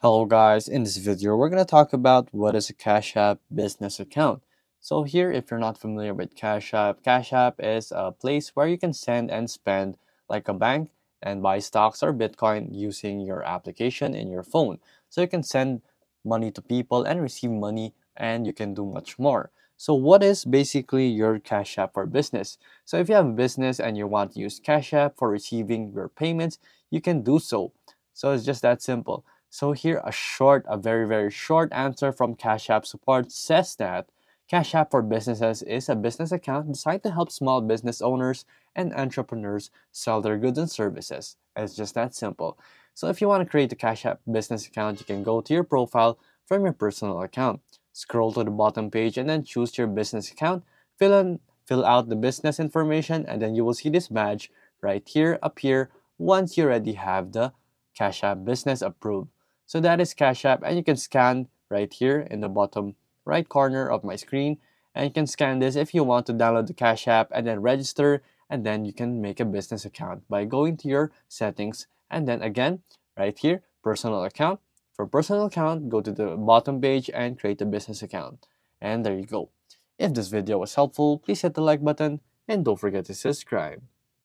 Hello guys, in this video we're going to talk about what is a Cash App business account. So here, if you're not familiar with Cash App is a place where you can send and spend like a bank and buy stocks or Bitcoin using your application in your phone. So you can send money to people and receive money, and you can do much more. So what is basically your Cash App for business? So if you have a business and you want to use Cash App for receiving your payments, you can do so. So it's just that simple. So here a very short answer from Cash App support says that Cash App for Businesses is a business account designed to help small business owners and entrepreneurs sell their goods and services. It's just that simple. So if you want to create a Cash App business account, you can go to your profile from your personal account. Scroll to the bottom page and then choose your business account. Fill out the business information, and then you will see this badge right here appear once you already have the Cash App business approved. So that is Cash App, and you can scan right here in the bottom right corner of my screen. And you can scan this if you want to download the Cash App and then register, and then you can make a business account by going to your settings and then again right here personal account. For personal account, go to the bottom page and create a business account. And there you go. If this video was helpful, please hit the like button and don't forget to subscribe.